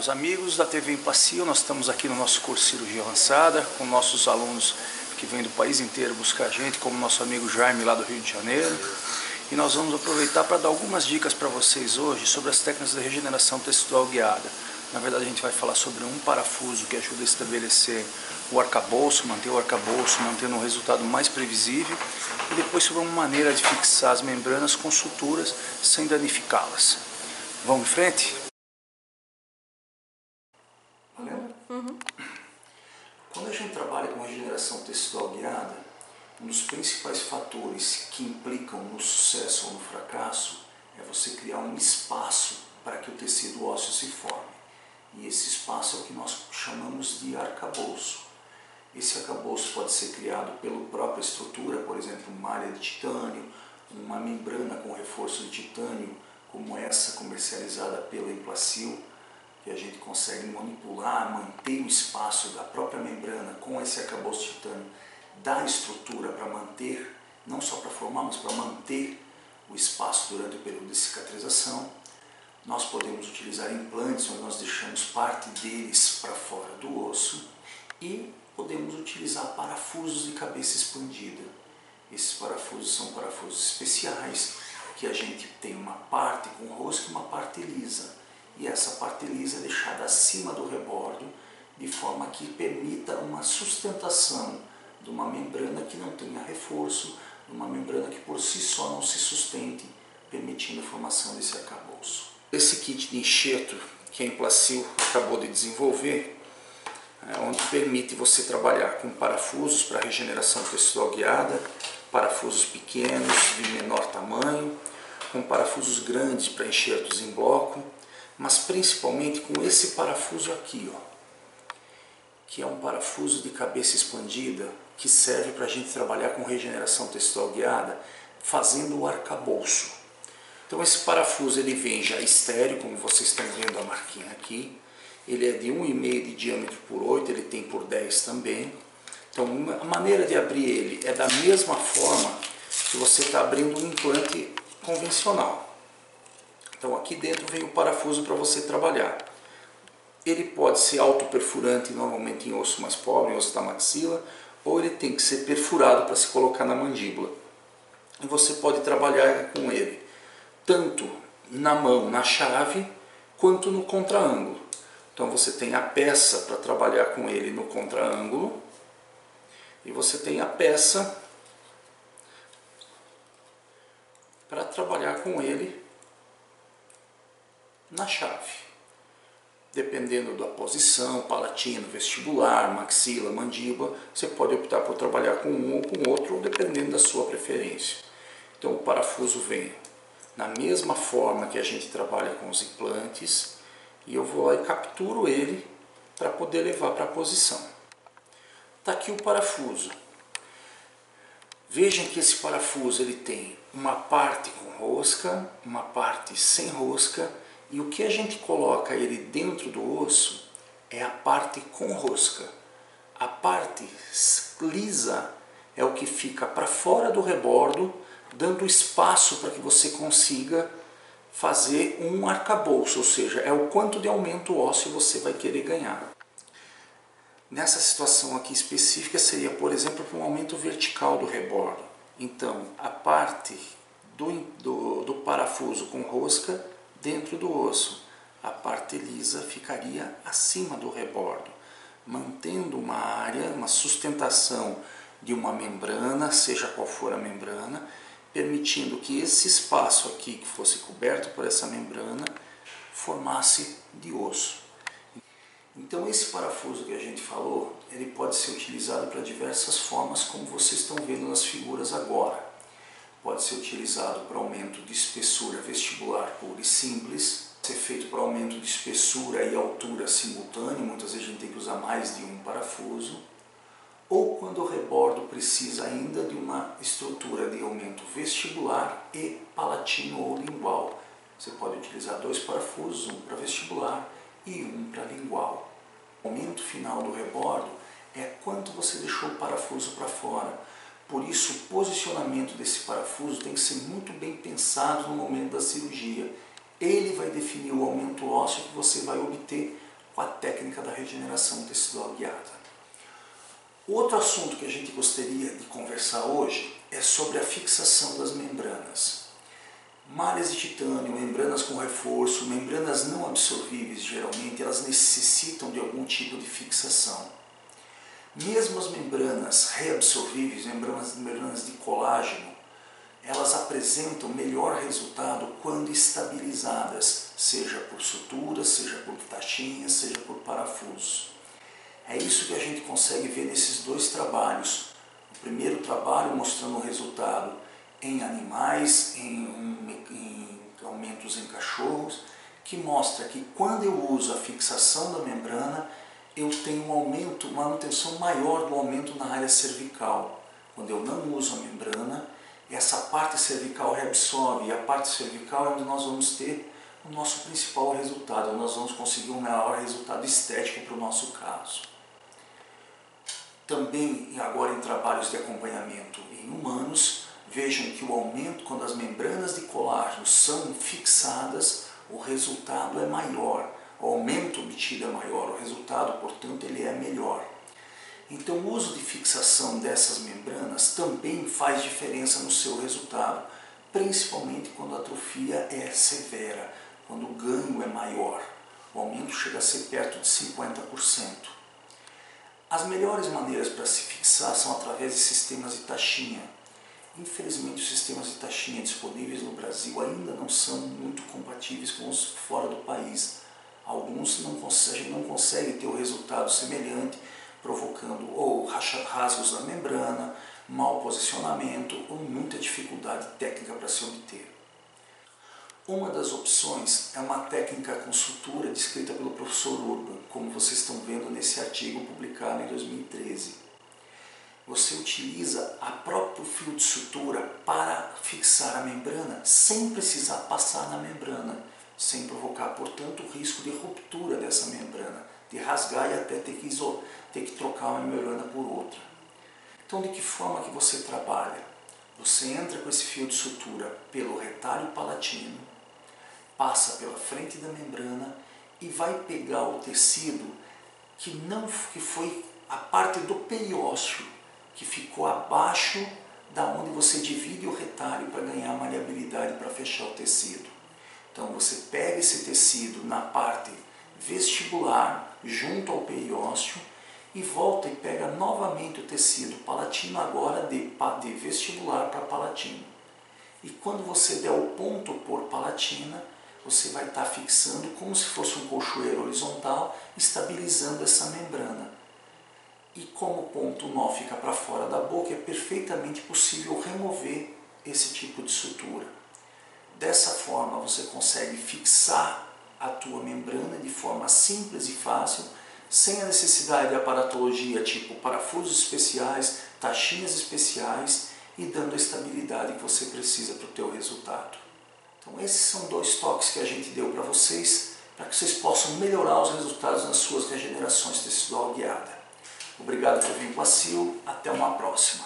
caros amigos da TV Empacil, nós estamos aqui no nosso curso de cirurgia avançada com nossos alunos que vêm do país inteiro buscar a gente, como nosso amigo Jaime lá do Rio de Janeiro. E nós vamos aproveitar para dar algumas dicas para vocês hoje sobre as técnicas de regeneração tecidual guiada. Na verdade a gente vai falar sobre um parafuso que ajuda a estabelecer o arcabouço, manter o arcabouço, mantendo um resultado mais previsível, e depois sobre uma maneira de fixar as membranas com suturas sem danificá-las. Vamos em frente? Valeu? Quando a gente trabalha com regeneração tecidual guiada, um dos principais fatores que implicam no sucesso ou no fracasso é você criar um espaço para que o tecido ósseo se forme. E esse espaço é o que nós chamamos de arcabouço. Esse arcabouço pode ser criado pela própria estrutura, por exemplo, uma malha de titânio, uma membrana com reforço de titânio, como essa comercializada pela Empacil, que a gente consegue manipular, manter o espaço da própria membrana com esse arcabouço de titânio, dar estrutura para manter, não só para formar, mas para manter o espaço durante o período de cicatrização. Nós podemos utilizar implantes, onde nós deixamos parte deles para fora do osso, e podemos utilizar parafusos de cabeça expandida. Esses parafusos são parafusos especiais, que a gente tem uma parte com rosca e uma parte lisa. E essa parte lisa é deixada acima do rebordo, de forma que permita uma sustentação de uma membrana que não tenha reforço, de uma membrana que por si só não se sustente, permitindo a formação desse arcabouço. Esse kit de enxerto que a Empacil acabou de desenvolver, onde permite você trabalhar com parafusos para regeneração tecidual guiada, parafusos pequenos de menor tamanho, com parafusos grandes para enxertos em bloco, mas principalmente com esse parafuso aqui, ó, que é um parafuso de cabeça expandida que serve para a gente trabalhar com regeneração tecidual guiada, fazendo o arcabouço. Então esse parafuso ele vem já estéreo, como vocês estão vendo a marquinha aqui. Ele é de 1,5 de diâmetro por 8, ele tem por 10 também. Então a maneira de abrir ele é da mesma forma que você está abrindo um implante convencional. Então aqui dentro vem o parafuso para você trabalhar. Ele pode ser autoperfurante, normalmente em osso mais pobre, em osso da maxila, ou ele tem que ser perfurado para se colocar na mandíbula. E você pode trabalhar com ele tanto na mão, na chave, quanto no contraângulo. Então você tem a peça para trabalhar com ele no contraângulo e você tem a peça para trabalhar com ele na chave. Dependendo da posição, palatino, vestibular, maxila, mandíbula, você pode optar por trabalhar com um ou com outro, ou dependendo da sua preferência. Então o parafuso vem na mesma forma que a gente trabalha com os implantes, e eu vou lá e capturo ele para poder levar para a posição. Está aqui o parafuso. Vejam que esse parafuso ele tem uma parte com rosca, uma parte sem rosca, e o que a gente coloca ele dentro do osso é a parte com rosca. A parte lisa é o que fica para fora do rebordo, dando espaço para que você consiga fazer um arcabouço, ou seja, é o quanto de aumento ósseo você vai querer ganhar. Nessa situação aqui específica seria, por exemplo, para um aumento vertical do rebordo. Então, a parte do parafuso com rosca dentro do osso, a parte lisa ficaria acima do rebordo, mantendo uma área, uma sustentação de uma membrana, seja qual for a membrana, permitindo que esse espaço aqui, que fosse coberto por essa membrana, formasse de osso. Então esse parafuso que a gente falou, ele pode ser utilizado para diversas formas, como vocês estão vendo nas figuras agora. Pode ser utilizado para aumento de espessura vestibular pura e simples, pode ser feito para aumento de espessura e altura simultâneo, muitas vezes a gente tem que usar mais de um parafuso, ou quando o rebordo precisa ainda de uma estrutura de aumento vestibular e palatino ou lingual. Você pode utilizar 2 parafusos, um para vestibular e um para lingual. O aumento final do rebordo é quanto você deixou o parafuso para fora. Por isso, o posicionamento desse parafuso tem que ser muito bem pensado no momento da cirurgia. Ele vai definir o aumento ósseo que você vai obter com a técnica da regeneração tecidual guiada. Outro assunto que a gente gostaria de conversar hoje é sobre a fixação das membranas. Malhas de titânio, membranas com reforço, membranas não absorvíveis, geralmente elas necessitam de algum tipo de fixação. Mesmo as membranas reabsorvíveis, membranas de colágeno, elas apresentam melhor resultado quando estabilizadas, seja por suturas, seja por taxinhas, seja por parafusos. É isso que a gente consegue ver nesses dois trabalhos. O primeiro trabalho mostrando o resultado em animais, em aumentos em cachorros, que mostra que quando eu uso a fixação da membrana, eu tenho um aumento, uma manutenção maior do aumento na área cervical. Quando eu não uso a membrana, essa parte cervical reabsorve, e a parte cervical é onde nós vamos ter o nosso principal resultado, onde nós vamos conseguir um maior resultado estético para o nosso caso. Também, agora em trabalhos de acompanhamento em humanos, vejam que o aumento, quando as membranas de colágeno são fixadas, o resultado é maior, o aumento obtido é maior, o resultado, portanto, ele é melhor. Então, o uso de fixação dessas membranas também faz diferença no seu resultado, principalmente quando a atrofia é severa, quando o ganho é maior. O aumento chega a ser perto de 50%. As melhores maneiras para se fixar são através de sistemas de taxinha. Infelizmente, os sistemas de taxinha disponíveis no Brasil ainda não são muito compatíveis com os fora do país. Alguns a gente não consegue ter o resultado semelhante, provocando ou rasgos na membrana, mau posicionamento ou muita dificuldade técnica para se obter. Uma das opções é uma técnica com sutura descrita pelo professor Urban, como vocês estão vendo nesse artigo publicado em 2013. Você utiliza o próprio fio de sutura para fixar a membrana sem precisar passar na membrana, sem provocar, portanto, o risco de ruptura dessa membrana, de rasgar e até ter que trocar uma membrana por outra. Então, de que forma que você trabalha? Você entra com esse fio de sutura pelo retalho palatino, passa pela frente da membrana e vai pegar o tecido que foi a parte do periósteo, que ficou abaixo da onde você divide o retalho para ganhar maleabilidade para fechar o tecido. Então você pega esse tecido na parte vestibular, junto ao periósteo, e volta e pega novamente o tecido palatino, agora de vestibular para palatino. E quando você der o ponto por palatina, você vai estar fixando como se fosse um colchoeiro horizontal, estabilizando essa membrana. E como o ponto nó fica para fora da boca, é perfeitamente possível remover esse tipo de sutura. Dessa forma você consegue fixar a tua membrana de forma simples e fácil, sem a necessidade de aparatologia tipo parafusos especiais, taxinhas especiais e dando a estabilidade que você precisa para o teu resultado. Então esses são dois toques que a gente deu para vocês vocês possam melhorar os resultados nas suas regenerações tecidual guiada. Obrigado por vir com a Sil, até uma próxima.